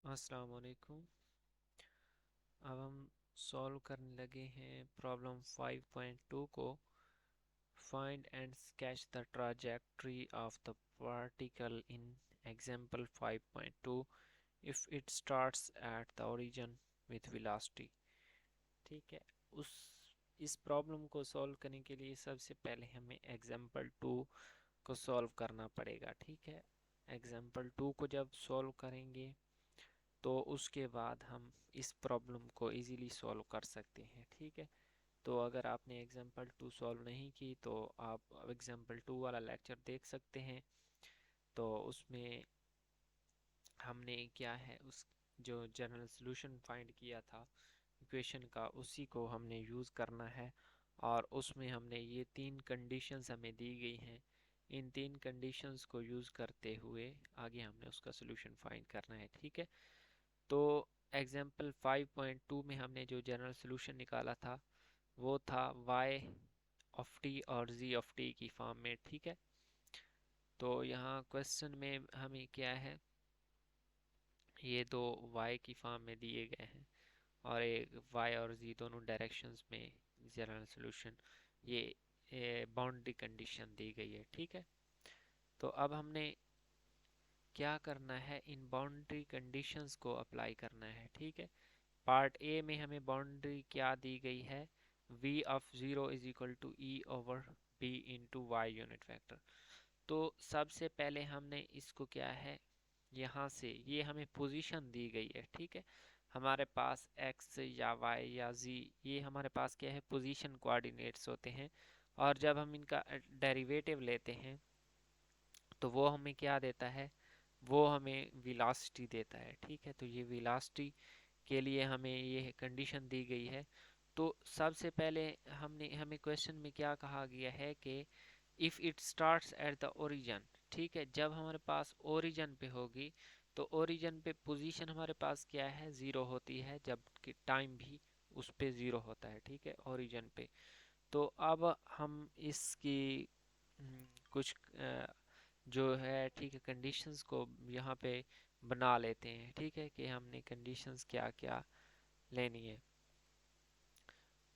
अस्सलाम वालेकुम। अब हम सॉल्व करने लगे हैं प्रॉब्लम 5.2 को। Find and sketch the trajectory of the particle in example 5.2 if it starts at the origin with velocity. ठीक है, उस इस प्रॉब्लम को सॉल्व करने के लिए सबसे पहले हमें एग्जांपल 2 को सॉल्व करना पड़ेगा। ठीक है, एग्जांपल 2 को जब सॉल्व करेंगे तो उसके बाद हम इस प्रॉब्लम को इजीली सॉल्व कर सकते हैं। ठीक है, तो अगर आपने एग्जांपल 2 सॉल्व नहीं की तो आप एग्जांपल 2 वाला लेक्चर देख सकते हैं। तो उसमें हमने क्या है, उस जो जनरल सॉल्यूशन फाइंड किया था इक्वेशन का, उसी को हमने यूज़ करना है। और उसमें हमने ये 3 कंडीशंस हमें दी गई हैं। इन 3 कंडीशंस को यूज़ करते हुए आगे हमने उसका सॉल्यूशन फाइंड करना है। ठीक है, तो एग्जाम्पल 5.2 में हमने जो जनरल सॉल्यूशन निकाला था वो था y ऑफ t और z ऑफ t की फॉर्म में। ठीक है, तो यहाँ क्वेश्चन में हमें क्या है, ये दो y की फॉर्म में दिए गए हैं और एक y और z दोनों डायरेक्शंस में जनरल सॉल्यूशन, ये बाउंड्री कंडीशन दी गई है। ठीक है, तो अब हमने क्या करना है, इन बाउंड्री कंडीशंस को अप्लाई करना है। ठीक है, पार्ट ए में हमें बाउंड्री क्या दी गई है, v of 0 is equal to e over b into y unit vector. तो सबसे पहले हमने इसको क्या है, यहाँ से ये हमें पोजीशन दी गई है। ठीक है, हमारे पास x या y या z, ये हमारे पास क्या है, पोजीशन कोऑर्डिनेट्स होते हैं। और जब हम इनका डेरिवेटिव लेते हैं तो वो हमें क्या देता है, वो हमें वेलोसिटी देता है। ठीक है, तो ये वेलोसिटी के लिए हमें ये कंडीशन दी गई है। तो सबसे पहले हमें क्वेश्चन में क्या कहा गया है कि if it starts at the origin. ठीक है, जब हमारे पास ओरिजिन पे होगी तो ओरिजिन पे पोजीशन हमारे पास क्या है, ज़ीरो होती है, जबकि टाइम भी उस पे ज़ीरो होता है। ठीक है, ओरिजिन पे। तो अब हम इसकी कुछ जो है, ठीक है, कंडीशंस को यहाँ पे बना लेते हैं। ठीक है, कि हमने कंडीशंस क्या क्या लेनी है।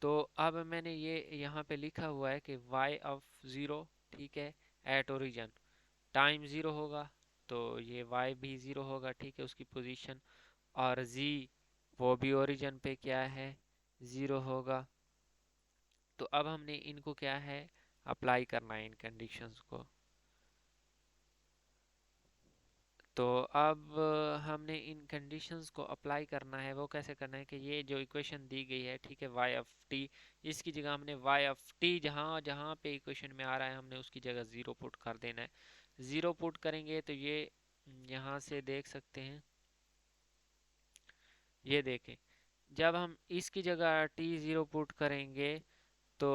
तो अब मैंने ये यहाँ पे लिखा हुआ है कि y ऑफ 0, ठीक है, एट ओरिजिन, टाइम 0 होगा तो ये y भी 0 होगा। ठीक है, उसकी पोजीशन। और z वो भी ओरिजिन पे क्या है, 0 होगा। तो अब हमने इनको क्या है, अप्लाई करना है इन कंडीशंस को। तो अब हमने इन कंडीशंस को अप्लाई करना है। वो कैसे करना है कि ये जो इक्वेशन दी गई है, ठीक है, y ऑफ t, इसकी जगह हमने y ऑफ t जहाँ जहाँ पे इक्वेशन में आ रहा है हमने उसकी जगह 0 पुट कर देना है। 0 पुट करेंगे तो ये यहाँ से देख सकते हैं, ये देखें, जब हम इसकी जगह t 0 पुट करेंगे तो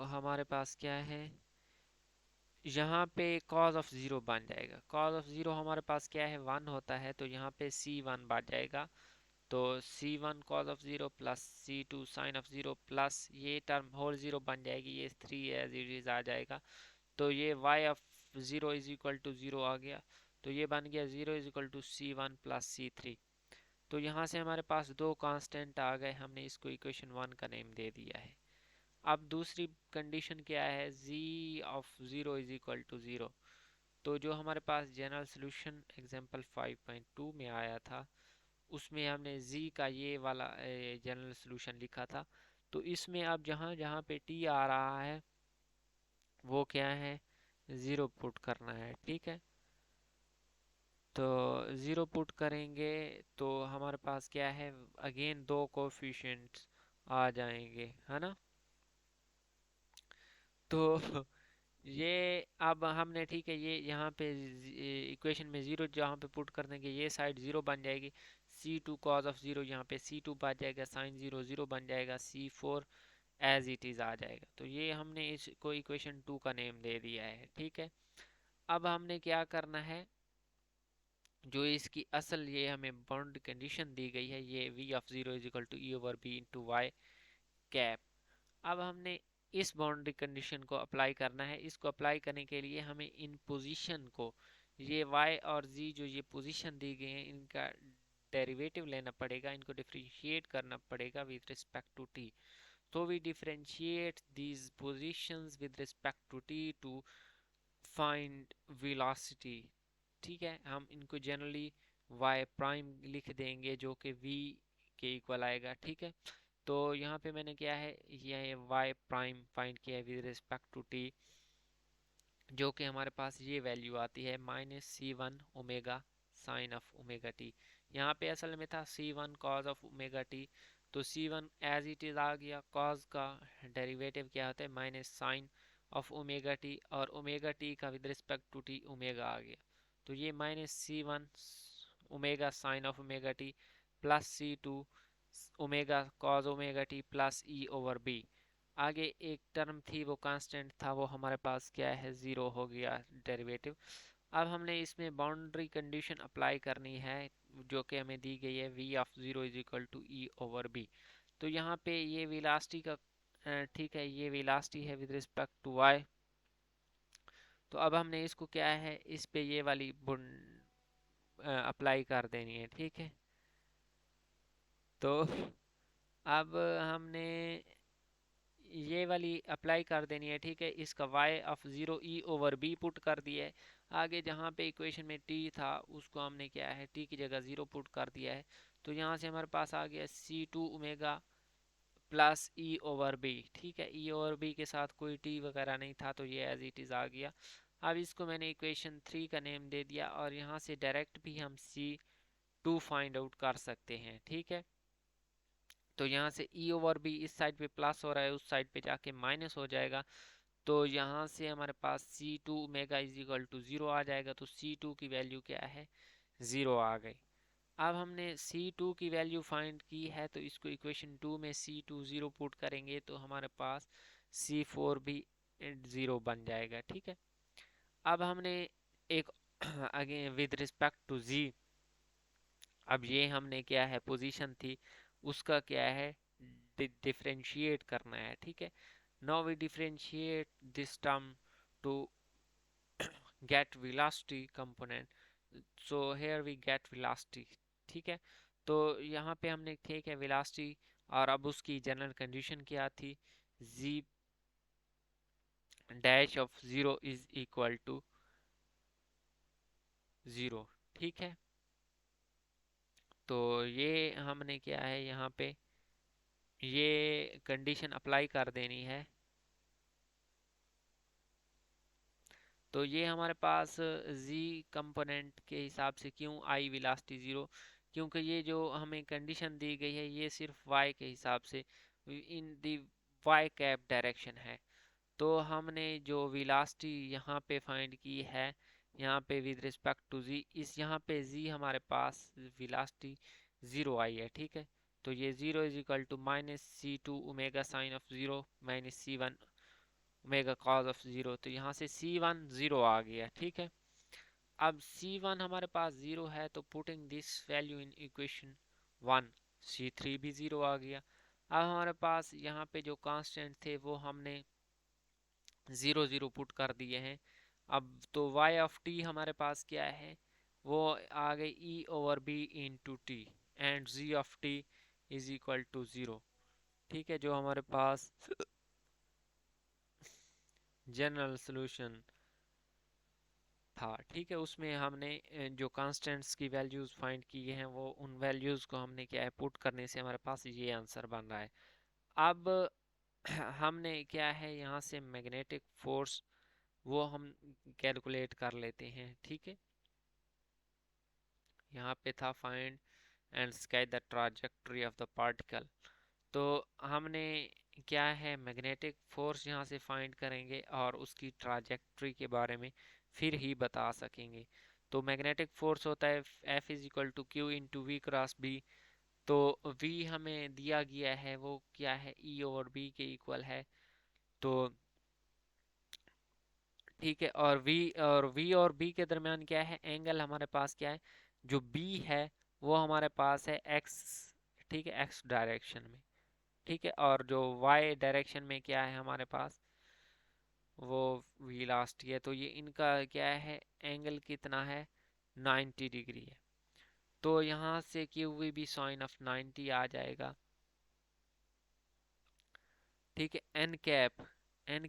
हमारे पास क्या है, यहाँ पे cos ऑफ 0 बन जाएगा। cos ऑफ 0 हमारे पास क्या है, 1 होता है, तो यहाँ पे c1 बन जाएगा। तो c1 cos of 0 plus c2 sin of 0 plus ये टर्म होल 0 बन जाएगी, ये 3 एज इट इज आ जाएगा। तो ये y of 0 is equal to 0 आ गया। तो ये बन गया 0 is equal to c1 plus c3। तो यहाँ से हमारे पास दो कांस्टेंट आ गए, हमने इसको इक्वेशन 1 का नेम दे दिया है। अब दूसरी कंडीशन क्या है, z of 0 is equal to 0। तो जो हमारे पास जनरल सॉल्यूशन एग्जांपल 5.2 में आया था उसमें हमने z का ये वाला जनरल सॉल्यूशन लिखा था। तो इसमें अब जहाँ जहाँ पे t आ रहा है वो क्या है, 0 पुट करना है। ठीक है, तो 0 पुट करेंगे तो हमारे पास क्या है, अगेन दो कोफिशिएंट्स आ जाएंगे, है ना। तो ये अब हमने, ठीक है, ये यहाँ पे इक्वेशन में 0 जहाँ पे पुट कर देंगे ये साइड 0 बन जाएगी। c2 cos ऑफ 0 यहाँ पे c2 बन जाएगा, sin 0 0 बन जाएगा, c4 एज इट इज़ आ जाएगा। तो ये हमने इसको इक्वेशन 2 का नेम दे दिया है। ठीक है, अब हमने क्या करना है, जो इसकी असल ये हमें बाउंड्री कंडीशन दी गई है, ये v of 0 is equal to e over b into y cap. अब हमने इस बाउंड्री कंडीशन को अप्लाई करना है। इसको अप्लाई करने के लिए हमें इन पोजीशन को, ये y और z जो ये पोजीशन दी गई है, इनका डेरिवेटिव लेना पड़ेगा, इनको डिफरेंशिएट करना पड़ेगा with respect to t. So we differentiate these positions with respect to t to find velocity। ठीक है, हम इनको जनरली y प्राइम लिख देंगे जो कि v के इक्वल आएगा। ठीक है, तो यहाँ पे मैंने क्या है, ये y प्राइम फाइंड किया है विद रिस्पेक्ट टू t, जो कि हमारे पास ये वैल्यू आती है -c1 omega sine of omega T. यहाँ पे असल में था c1 cause of omega T, तो c1 एज इट इज आ गया, कॉज का डेरिवेटिव क्या होता है minus sine of omega t, और ओमेगा टी का with respect to t omega आ गया, तो ये -c1 omega sine of omega t plus c2 omega cos omega t plus e over b. आगे एक टर्म थी वो कांस्टेंट था, वो हमारे पास क्या है, ज़ीरो हो गया डेरिवेटिव। अब हमने इसमें बाउंड्री कंडीशन अप्लाई करनी है जो कि हमें दी गई है v of zero is equal to e over b. तो यहाँ पे ये वेलोसिटी का ठीक है, ये वेलोसिटी है विद रिस्पेक्ट टू y। तो अब हमने इसको क्या है, इस पे ये वाली अप्लाई कर देनी है। ठीक है, तो अब हमने ये वाली अप्लाई कर देनी है। ठीक है, इसका y of zero E over B put कर दिया है। आगे जहाँ पे इक्वेशन में t था उसको हमने क्या है, t की जगह ज़ीरो पुट कर दिया है, तो यहाँ से हमारे पास आ गया c2 omega plus e over b. ठीक है, ई ओवर बी के साथ कोई t वगैरह नहीं था, तो ये एज इट इज़ आ गया। अब इसको मैंने इक्वेशन 3 का नेम दे दिया, और यहाँ से डायरेक्ट भी हम c2 फाइंड आउट कर सकते हैं। ठीक है, तो यहाँ से ई ओवर बी इस साइड पे प्लस हो रहा है, उस साइड पे जाके माइनस हो जाएगा, तो यहाँ से हमारे पास c2 omega is equal to zero आ जाएगा। तो c2 की वैल्यू क्या है, ज़ीरो आ गई। अब हमने c2 की वैल्यू फाइंड की है, तो इसको इक्वेशन 2 में c2 ज़ीरो पुट करेंगे तो हमारे पास c4 भी ज़ीरो बन जाएगा। ठीक है, अब हमने एक again with respect to z, अब ये हमने क्या है, पोजीशन थी उसका क्या है, डिफरेंशिएट करना है। ठीक है, now we differentiate this term to get velocity component, so here we get velocity। ठीक है, तो यहाँ पे हमने ठीक है velocity, और अब उसकी जनरल कंडीशन क्या थी, z dash of zero is equal to zero. ठीक है, तो ये हमने क्या है, यहाँ पे ये कंडीशन अप्लाई कर देनी है। तो ये हमारे पास z कंपोनेंट के हिसाब से क्यों आई वेलोसिटी ज़ीरो, क्योंकि ये जो हमें कंडीशन दी गई है ये सिर्फ y के हिसाब से इन दी y कैप डायरेक्शन है। तो हमने जो वेलोसिटी यहाँ पे फाइंड की है, यहाँ पे विद रिस्पेक्ट टू z, इस यहाँ पे z हमारे पास वेलोसिटी ज़ीरो आई है। ठीक है, तो ये zero is equal to -c2 omega sine of zero minus c1 omega cos of zero, तो यहाँ से c1 ज़ीरो आ गया। ठीक है, अब c1 हमारे पास ज़ीरो है, तो putting this value in equation 1, c3 भी ज़ीरो आ गया। अब हमारे पास यहाँ पे जो कांस्टेंट थे वो हमने ज़ीरो ज़ीरो पुट कर दिए हैं। अब तो y ऑफ t हमारे पास क्या है, वो आ गई e over b into t, and z of t is equal to zero. ठीक है, जो हमारे पास जनरल सॉल्यूशन था। ठीक है, उसमें हमने जो कांस्टेंट्स की वैल्यूज फाइंड की हैं वो उन वैल्यूज को हमने क्या है पुट करने से हमारे पास ये आंसर बन रहा है। अब हमने क्या है, यहाँ से मैग्नेटिक फोर्स वो हम कैलकुलेट कर लेते हैं। ठीक है, यहाँ पे था find and sketch the trajectory of the particle, तो हमने क्या है मैग्नेटिक फोर्स यहाँ से फाइंड करेंगे और उसकी ट्राजेक्टरी के बारे में फिर ही बता सकेंगे। तो मैग्नेटिक फोर्स होता है F is equal to q into v cross b, तो V हमें दिया गया है वो क्या है E ओवर B के इक्वल है। तो ठीक है, और V और B के दरमियान क्या है, एंगल हमारे पास क्या है, जो B है वो हमारे पास है X। ठीक है, X डायरेक्शन में। ठीक है, और जो y डायरेक्शन में क्या है हमारे पास, वो वेलोसिटी है। तो ये इनका क्या है, एंगल कितना है, 90 डिग्री है। तो यहाँ से q v b sine of 90 आ जाएगा। ठीक है, एन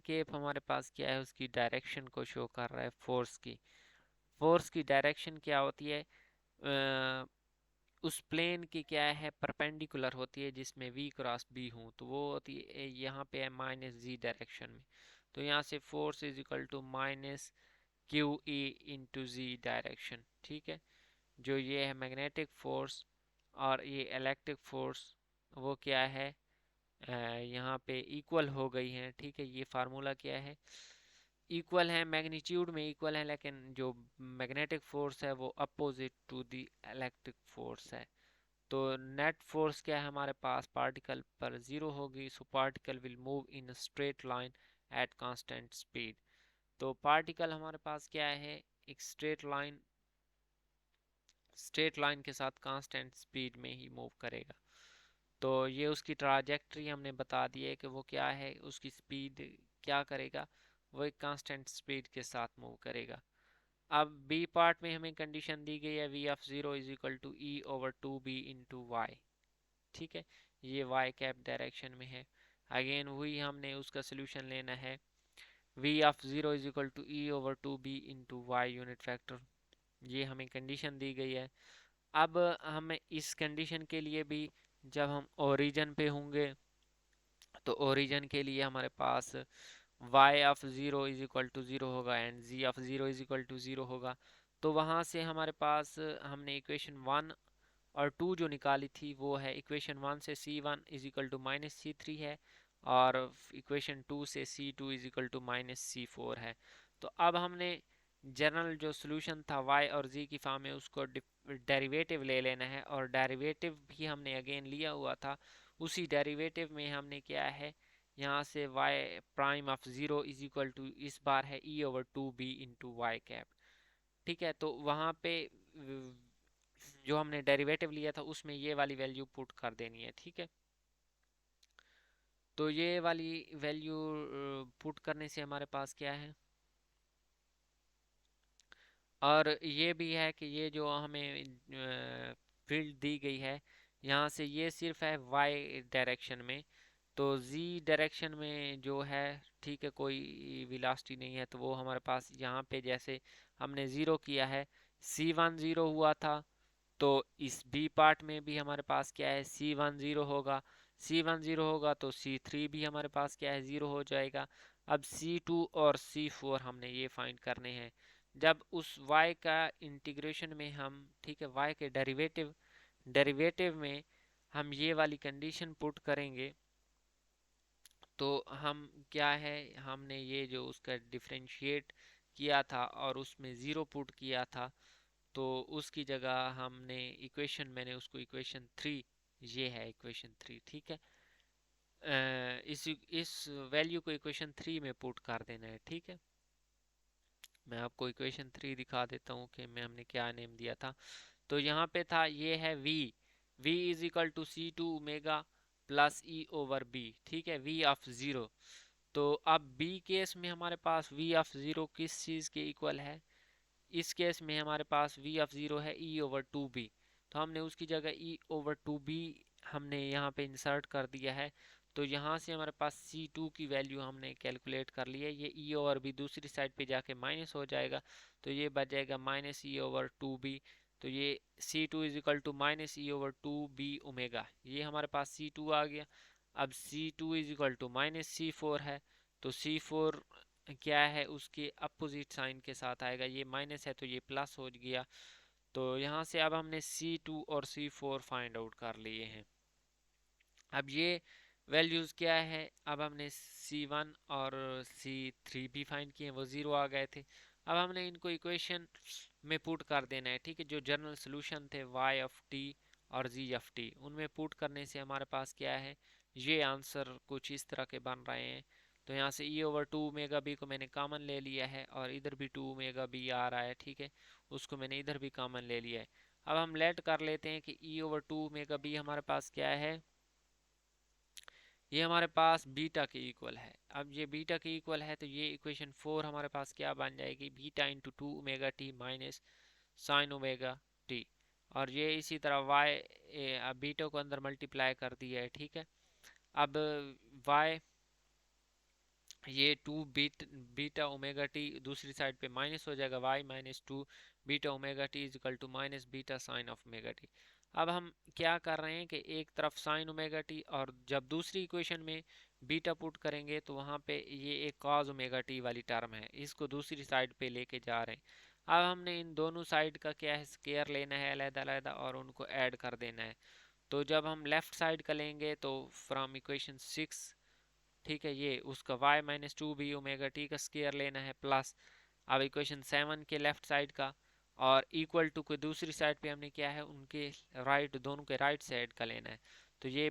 कैप हमारे पास क्या है, उसकी डायरेक्शन को शो कर रहा है। फोर्स की डायरेक्शन क्या होती है, उस प्लेन की क्या है, परपेंडिकुलर होती है जिसमें v क्रॉस b हूँ, तो वो होती है यहाँ पे है माइनस जी डायरेक्शन में। तो यहाँ से force is equal to minus q e into z direction. ठीक है, जो ये है मैग्नेटिक फोर्स और ये इलेक्ट्रिक फोर्स, वो क्या है, यहाँ पे इक्वल हो गई हैं। ठीक है, ये फार्मूला क्या है, इक्वल है, मैग्नीट्यूड में इक्वल है, लेकिन जो मैग्नेटिक फोर्स है वो opposite to the electric force है। तो नेट फोर्स क्या है हमारे पास, पार्टिकल पर जीरो होगी। So particle will move in straight line at constant speed. तो पार्टिकल हमारे पास क्या है, एक स्ट्रेट लाइन के साथ कांस्टेंट स्पीड में ही मूव करेगा। तो ये उसकी ट्राजेक्ट्री हमने बता दी है कि वो क्या है, उसकी स्पीड क्या करेगा, वो एक कांस्टेंट स्पीड के साथ मूव करेगा। अब बी पार्ट में हमें कंडीशन दी गई है v of zero is equal to e over two b into y. ठीक है, ये वाई कैप डायरेक्शन में है। अगेन वही हमने उसका सोल्यूशन लेना है, v of zero is equal to e over two b into y unit factor, ये हमें कंडीशन दी गई है। अब हमें इस कंडीशन के लिए भी, जब हम ओरिजिन पे होंगे, तो ओरिजिन के लिए हमारे पास y of zero is equal to zero होगा and z of zero is equal to zero होगा। तो वहाँ से हमारे पास हमने इक्वेशन वन और टू जो निकाली थी वो है, इक्वेशन वन से c1 is equal to minus c three है, और इक्वेशन टू से c2 is equal to minus c four है। तो अब हमने जनरल जो सोल्यूशन था y और z की फॉर्म में, उसको डेरिवेटिव ले लेना है, और डेरिवेटिव भी हमने अगेन लिया हुआ था। उसी डेरिवेटिव में हमने क्या है, यहाँ से y prime of zero is equal to इस बार है e over two b into y cap. ठीक है, तो वहाँ पे जो हमने डेरिवेटिव लिया था उसमें ये वाली वैल्यू पुट कर देनी है। ठीक है, तो ये वाली वैल्यू पुट करने से हमारे पास क्या है, और ये भी है कि ये जो हमें फील्ड दी गई है, यहाँ से ये सिर्फ है वाई डायरेक्शन में, तो z डायरेक्शन में जो है, ठीक है, कोई वेलोसिटी नहीं है, तो वो हमारे पास यहाँ पे जैसे हमने ज़ीरो किया है, c1 ज़ीरो हुआ था, तो इस बी पार्ट में भी हमारे पास क्या है, c1 ज़ीरो होगा। c1 ज़ीरो होगा तो c3 भी हमारे पास क्या है, ज़ीरो हो जाएगा। अब c2 और c4 हमने ये फाइंड करने हैं। जब उस y का इंटीग्रेशन में हम, ठीक है, y के डेरिवेटिव में हम ये वाली कंडीशन पुट करेंगे, तो हम क्या है, हमने ये जो उसका डिफरेंशिएट किया था और उसमें ज़ीरो पुट किया था, तो उसकी जगह हमने इक्वेशन, मैंने उसको इक्वेशन थ्री, ये है इक्वेशन थ्री। ठीक है, इस वैल्यू को इक्वेशन थ्री में पुट कर देना है। ठीक है, मैं आपको इक्वेशन थ्री दिखा देता हूँ कि मैं हमने क्या नेम दिया था। तो यहाँ पे था, ये है v is equal to c two omega plus e over b. ठीक है, v ऑफ ज़ीरो। तो अब b केस में हमारे पास v ऑफ ज़ीरो किस चीज़ के इक्वल है, इस केस में हमारे पास v ऑफ ज़ीरो है e ओवर टू बी, तो हमने उसकी जगह e ओवर टू बी हमने यहाँ पे इंसर्ट कर दिया है। तो यहाँ से हमारे पास c2 की वैल्यू हमने कैलकुलेट कर ली है, ये e ओवर बी दूसरी साइड पे जाके माइनस हो जाएगा, तो ये बच जाएगा minus e over two b. तो ये c2 is equal to minus e over two b omega, ये हमारे पास c2 आ गया। अब c2 is equal to minus c four है, तो c4 क्या है, उसके अपोजिट साइन के साथ आएगा, ये माइनस है तो ये प्लस हो गया। तो यहाँ से अब हमने C2 और C4 फाइंड आउट कर लिए हैं। अब ये वैल्यूज़ क्या है, अब हमने C1 और C3 भी फाइंड किए, वो ज़ीरो आ गए थे। अब हमने इनको इक्वेशन में पुट कर देना है। ठीक है, जो जनरल सोल्यूशन थे y ऑफ t और z ऑफ t, उनमें पुट करने से हमारे पास क्या है, ये आंसर कुछ इस तरह के बन रहे हैं। तो यहाँ से e over two omega b को मैंने कॉमन ले लिया है, और इधर भी टू ओमेगा बी आ रहा है, ठीक है, उसको मैंने इधर भी कॉमन ले लिया है। अब हम लेट कर लेते हैं कि e over two omega b हमारे पास क्या है, ये हमारे पास बीटा के इक्वल है। अब ये बीटा के इक्वल है, तो ये इक्वेशन फोर हमारे पास क्या बन जाएगी, beta into two omega T minus sine omega t. और ये इसी तरह y बीटा को अंदर मल्टीप्लाई कर दिया है, ठीक है। अब y ये 2 बीटा ओमेगा टी दूसरी साइड पे माइनस हो जाएगा, y minus 2 beta omega t is equal to minus beta sine of omega t. अब हम क्या कर रहे हैं कि एक तरफ साइन ओमेगा टी और जब दूसरी इक्वेशन में बीटा पुट करेंगे तो वहाँ पे ये एक कॉज ओमेगा टी वाली टर्म है, इसको दूसरी साइड पे लेके जा रहे हैं। अब हमने इन दोनों साइड का क्या है स्केयर लेना है अलग-अलग और उनको ऐड कर देना है। तो जब हम लेफ्ट साइड का लेंगे तो फ्रॉम इक्वेशन 6, ठीक है, ये उसका y minus two b omega t का स्केयर लेना है प्लस अब इक्वेशन 7 के लेफ्ट साइड का और इक्वल टू को दूसरी साइड पे हमने क्या है उनके राइट दोनों के राइट साइड का लेना है। तो ये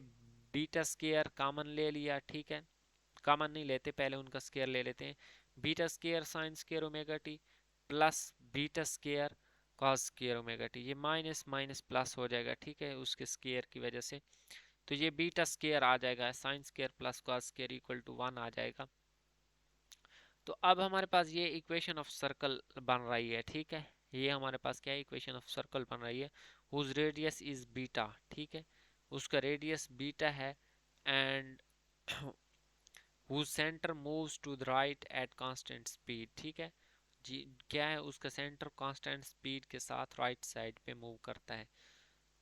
बीटा स्केयर कॉमन ले लिया, ठीक है, कॉमन नहीं लेते, पहले उनका स्केयर ले लेते हैं। Beta square sine square omega t plus beta square cos square omega T, ये माइनस माइनस प्लस हो जाएगा, ठीक है, उसके स्केयर की वजह से। तो ये बीटा स्केयर आ जाएगा, sine square plus cos square equal to 1 आ जाएगा। तो अब हमारे पास ये इक्वेशन ऑफ सर्कल बन रही है, ठीक है, ये हमारे पास क्या है इक्वेशन ऑफ सर्कल बन रही है हुज रेडियस इज बीटा, ठीक है, उसका रेडियस बीटा है and whose centre moves to the right at constant speed, ठीक है जी, क्या है उसका सेंटर कांस्टेंट स्पीड के साथ राइट साइड पे मूव करता है।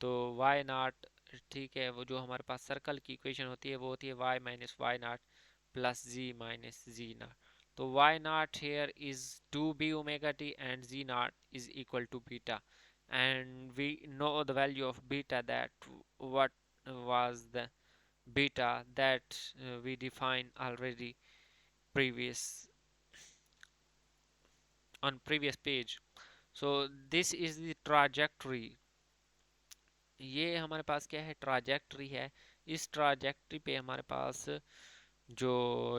तो वाई नॉट, ठीक है, वो जो हमारे पास सर्कल की इक्वेशन होती है वो होती है y minus y naught plus z minus z naught. तो y naught here is 2b omega t and z naught is equal to beta and we know the value of beta, that what was the beta that we defined already previous on previous page. So this is the trajectory, ये हमारे पास क्या है trajectory है। इस trajectory पे हमारे पास जो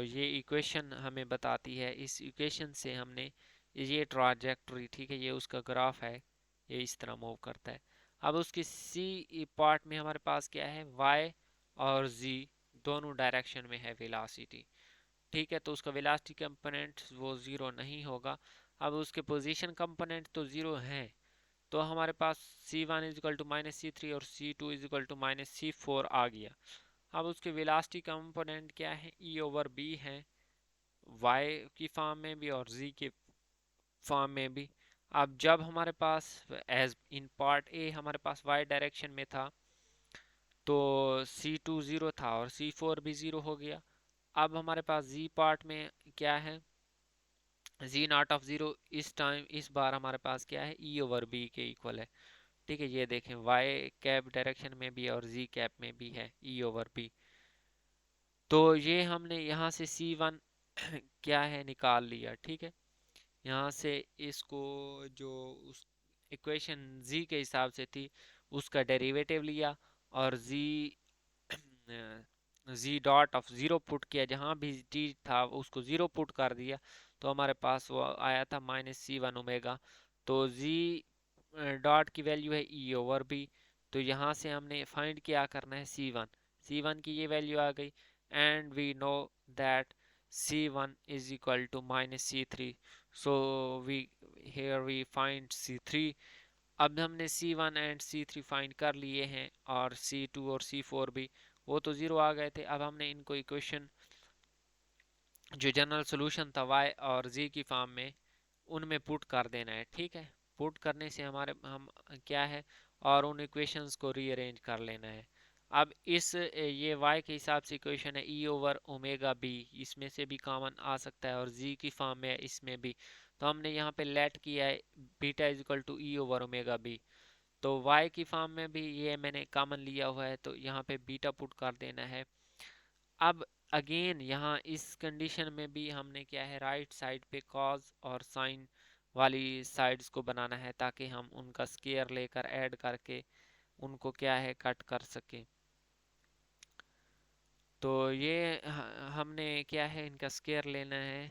ये इक्वेशन हमें बताती है, इस इक्वेशन से हमने ये ट्राजेक्टरी, ठीक है, ये उसका ग्राफ है, ये इस तरह मूव करता है। अब उसकी सी पार्ट में हमारे पास क्या है y और z दोनों डायरेक्शन में है वेलोसिटी, ठीक है, तो उसका वेलोसिटी कंपोनेंट वो ज़ीरो नहीं होगा। अब उसके पोजीशन कंपोनेंट तो ज़ीरो हैं, तो हमारे पास c1 is equal to minus c three और c2 is equal to minus c four आ गया। अब उसके वेलोसिटी कंपोनेंट क्या है e ओवर b है, y की फॉर्म में भी और z के फॉर्म में भी। अब जब हमारे पास एज इन पार्ट ए हमारे पास y डायरेक्शन में था तो c2 ज़ीरो था और c4 भी ज़ीरो हो गया। अब हमारे पास z पार्ट में क्या है z नॉट ऑफ ज़ीरो, इस टाइम इस बार हमारे पास क्या है e ओवर b के इक्वल है, ठीक है, ये देखें y कैप डायरेक्शन में भी और z कैप में भी है e ओवर b। तो ये हमने यहाँ से c1 क्या है निकाल लिया, ठीक है, यहाँ से इसको जो उस इक्वेशन z के हिसाब से थी उसका डेरिवेटिव लिया और z dot of zero put किया, जहाँ भी t था उसको ज़ीरो पुट कर दिया, तो हमारे पास वो आया था माइनस c1 ओमेगा। तो z डॉट की वैल्यू है e ओवर b, तो यहाँ से हमने फाइंड क्या करना है c1, c1 की ये वैल्यू आ गई and we know that c1 is equal to minus c3, so we here we find c3। अब हमने c1 एंड c3 फाइंड कर लिए हैं और c2 और c4 भी, वो तो ज़ीरो आ गए थे। अब हमने इनको इक्वेशन जो जनरल सोल्यूशन था y और z की फॉर्म में उनमें पुट कर देना है, ठीक है, पुट करने से हमारे हम क्या है और उन इक्वेशंस को रीअरेंज कर लेना है। अब इस ये y के हिसाब से इक्वेशन है e ओवर ओमेगा b, इसमें से भी कॉमन आ सकता है और z की फॉर्म में है इसमें भी, तो हमने यहाँ पे लेट किया है beta is equal to e over omega b। तो y की फॉर्म में भी ये मैंने कॉमन लिया हुआ है तो यहाँ पे बीटा पुट कर देना है। अब अगेन यहाँ इस कंडीशन में भी हमने क्या है राइट साइड पे कॉज और साइन वाली साइड्स को बनाना है ताकि हम उनका स्केयर लेकर ऐड करके उनको क्या है कट कर सके। तो ये हमने क्या है इनका स्केयर लेना है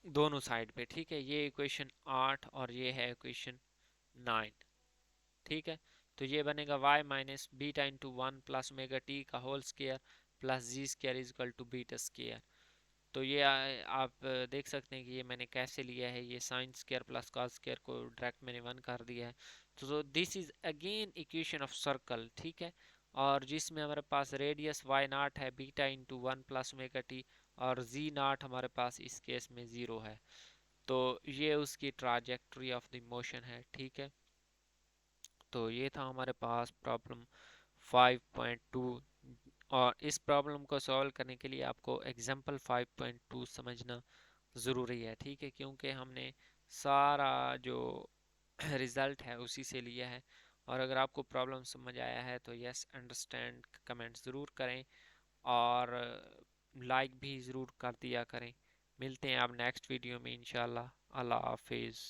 दोनों साइड पे, ठीक है, ये इक्वेशन 8 और ये है इक्वेशन 9, ठीक है। तो ये बनेगा y minus beta into one plus omega t का whole square plus z square is equal to beta square. तो ये आप देख सकते हैं कि ये मैंने कैसे लिया है, ये sine square plus cos square को डायरेक्ट मैंने 1 कर दिया है। तो this is again equation of circle, ठीक है, और जिसमें हमारे पास रेडियस वाई नाट है beta into 1 plus omega t, और जी नाट हमारे पास इस केस में 0 है। तो ये उसकी ट्राजेक्टरी ऑफ द मोशन है, ठीक है। तो ये था हमारे पास प्रॉब्लम 5.2, और इस प्रॉब्लम को सॉल्व करने के लिए आपको एग्जाम्पल 5.2 समझना ज़रूरी है, ठीक है, क्योंकि हमने सारा जो रिज़ल्ट है उसी से लिया है। और अगर आपको प्रॉब्लम समझ आया है तो यस अंडरस्टैंड कमेंट ज़रूर करें, और लाइक भी ज़रूर कर दिया करें। मिलते हैं आप नेक्स्ट वीडियो में इंशाल्लाह। अल्लाह हाफिज़।